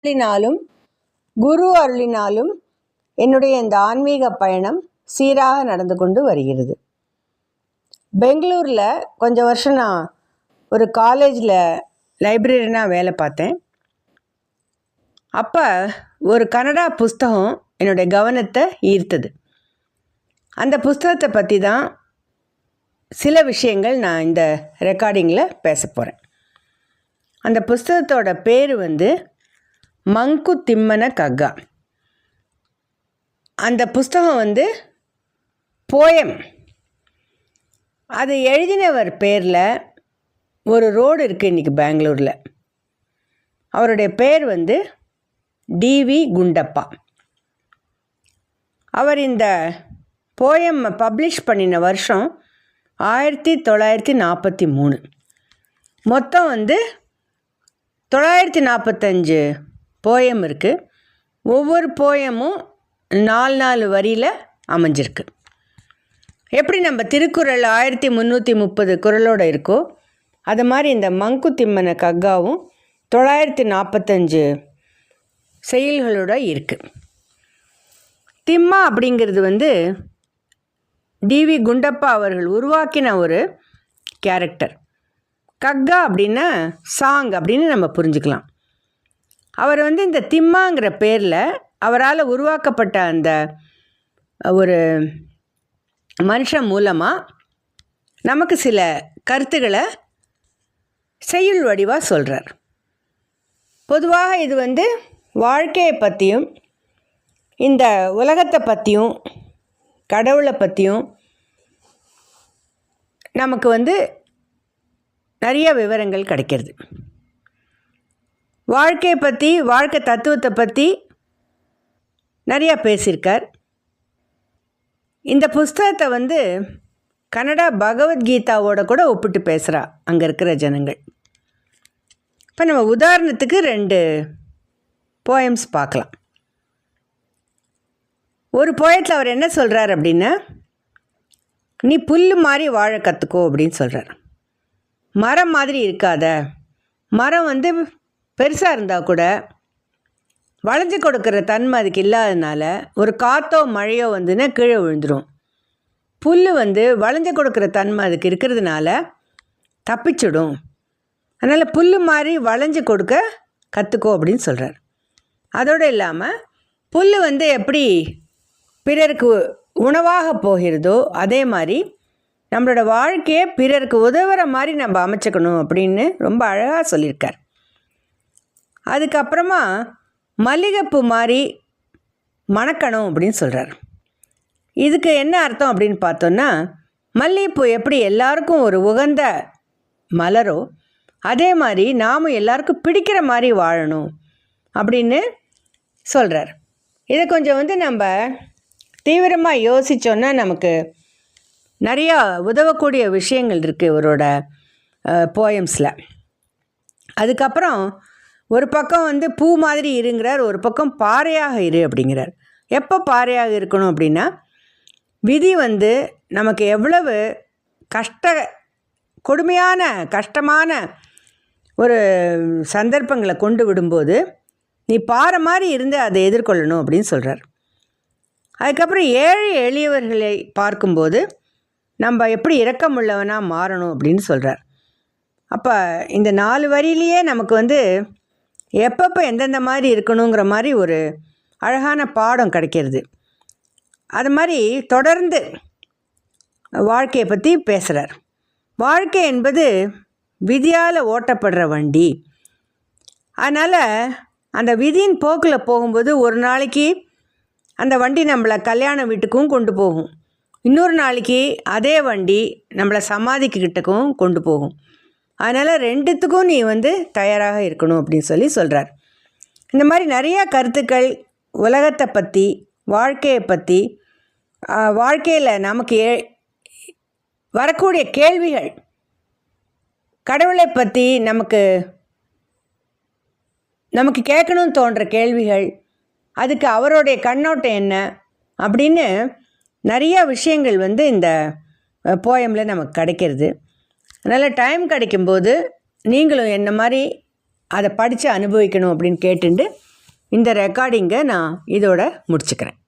அருளினாலும் குரு அருளினாலும் என்னுடைய இந்த ஆன்மீக பயணம் சீராக நடந்து கொண்டு வருகிறது. பெங்களூரில் கொஞ்சம் வருஷம் நான் ஒரு காலேஜில் லைப்ரரியனாக வேலை பார்த்தேன். அப்போ ஒரு கன்னடா புஸ்தகம் என்னுடைய கவனத்தை ஈர்த்தது. அந்த புஸ்தகத்தை பற்றி தான் சில விஷயங்கள் நான் இந்த ரெக்கார்டிங்கில் பேச போகிறேன். அந்த புஸ்தகத்தோட பேர் மங்கு திம்மன கக்கா. அந்த புஸ்தகம் போயம். அது எழுதினவர் பேரில் ஒரு ரோடு இருக்குது இன்றைக்கி பெங்களூரில். அவருடைய பேர் டிவி குண்டப்பா. அவர் இந்த போயம் பப்ளிஷ் பண்ணின வருஷம் 1943. மொத்தம் 945 போயம் இருக்குது. ஒவ்வொரு போயமும் 4 வரியில் அமைஞ்சிருக்கு. எப்படி நம்ம திருக்குறள் 1330 குறளோடு இருக்கோ அது மாதிரி இந்த மங்கு திம்மன கக்காவும் 945 செயல்களோடு இருக்குது. திம்மா அப்படிங்கிறது டிவி குண்டப்பா அவர்கள் உருவாக்கின ஒரு கேரக்டர். கக்கா அப்படின்னா சாங் அப்படின்னு நம்ம புரிஞ்சுக்கலாம். அவர் இந்த திம்மாங்கிற பேரில் அவரால் உருவாக்கப்பட்ட அந்த ஒரு மனுஷன் மூலமாக நமக்கு சில கருத்துக்களை செய்யுள் வடிவாக சொல்கிறார். பொதுவாக இது வாழ்க்கையை பற்றியும் இந்த உலகத்தை பற்றியும் கடவுளை பற்றியும் நமக்கு நிறைய விவரங்கள் கிடைக்கிறது. வாழ்க்கையை பற்றி, வாழ்க்கை தத்துவத்தை பற்றி நிறையா பேசியிருக்கார். இந்த புஸ்தகத்தை கன்னடா பகவத்கீதாவோட கூட ஒப்பிட்டு பேசுகிறா அங்கே இருக்கிற ஜனங்கள். இப்போ நம்ம உதாரணத்துக்கு 2 போயம்ஸ் பார்க்கலாம். ஒரு போயத்தில் அவர் என்ன சொல்கிறார் அப்படின்னா, நீ புல் மாதிரி வாழ கற்றுக்கோ அப்படின்னு சொல்கிறார். மரம் மாதிரி இருக்காத. மரம் பெருசாக இருந்தால் கூட வளைஞ்சு கொடுக்குற தன்மை அதுக்கு இல்லாததுனால ஒரு காற்றோ மழையோ கீழே விழுந்துடும். புல் வளைஞ்சு கொடுக்குற தன்மை அதுக்கு இருக்கிறதுனால தப்பிச்சிடும். அதனால் புல் மாதிரி வளைஞ்சு கொடுக்க கற்றுக்கோ அப்படின்னு சொல்கிறார். அதோடு இல்லாமல் புல் எப்படி பிறருக்கு உணவாக போகிறதோ அதே மாதிரி நம்மளோட வாழ்க்கையை பிறருக்கு உதவுற மாதிரி நம்ம அமைச்சுக்கணும் அப்படின்னு ரொம்ப அழகாக சொல்லியிருக்கார். அதுக்கப்புறமா மல்லிகைப்பூ மாதிரி மணக்கணும் அப்படின்னு சொல்கிறார். இதுக்கு என்ன அர்த்தம் அப்படின்னு பார்த்தோன்னா, மல்லிகைப்பூ எப்படி எல்லாருக்கும் ஒரு உகந்த மலரோ அதே மாதிரி நாமும் எல்லாருக்கும் பிடிக்கிற மாதிரி வாழணும் அப்படின்னு சொல்கிறார். இதை கொஞ்சம் நம்ம தீவிரமாக யோசித்தோன்னா நமக்கு நிறையா உதவக்கூடிய விஷயங்கள் இருக்குது இவரோட போயம்ஸில். அதுக்கப்புறம் ஒரு பக்கம் பூ மாதிரி இருங்கிறார், ஒரு பக்கம் பாறையாக இரு அப்படிங்கிறார். எப்போ பாறையாக இருக்கணும் அப்படின்னா, விதி நமக்கு எவ்வளவு கொடுமையான கஷ்டமான ஒரு சந்தர்ப்பங்களை கொண்டு விடும்போது நீ பாறை மாதிரி இருந்து அதை எதிர்கொள்ளணும் அப்படின்னு சொல்கிறார். அதுக்கப்புறம் ஏழை எளியவர்களை பார்க்கும்போது நம்ம எப்படி இரக்கமுள்ளவனாக மாறணும் அப்படின்னு சொல்கிறார். அப்போ இந்த 4 வரியிலேயே நமக்கு எப்பப்போ எந்தெந்த மாதிரி இருக்கணுங்கிற மாதிரி ஒரு அழகான பாடம் கிடைக்கிறது. அது மாதிரி தொடர்ந்து வாழ்க்கையை பற்றி பேசுகிறார். வாழ்க்கை என்பது விதியால் ஓட்டப்படுற வண்டி. அதனால் அந்த விதியின் போக்கில் போகும்போது ஒரு நாளைக்கு அந்த வண்டி நம்மளை கல்யாண வீட்டுக்கும் கொண்டு போகும், இன்னொரு நாளைக்கு அதே வண்டி நம்மளை சமாதிக்கிட்டக்கும் கொண்டு போகும். அதனால் 2த்துக்கும் நீ தயாராக இருக்கணும் அப்படின்னு சொல்கிறார். இந்த மாதிரி நிறையா கருத்துக்கள் உலகத்தை பற்றி, வாழ்க்கையை பற்றி, வாழ்க்கையில் நமக்கு வரக்கூடிய கேள்விகள், கடவுளை பற்றி நமக்கு கேட்கணும்னு தோன்ற கேள்விகள், அதுக்கு அவருடைய கண்ணோட்டம் என்ன அப்படின்னு நிறையா விஷயங்கள் இந்த போயமில் நமக்கு கிடைக்கிறது. அதனால் டைம் கிடைக்கும்போது நீங்களும் என்ன மாதிரி அதை படித்து அனுபவிக்கணும் அப்படின்னு கேட்டுண்டு இந்த ரெக்கார்டிங்கை நான் இதோட முடிச்சுக்கிறேன்.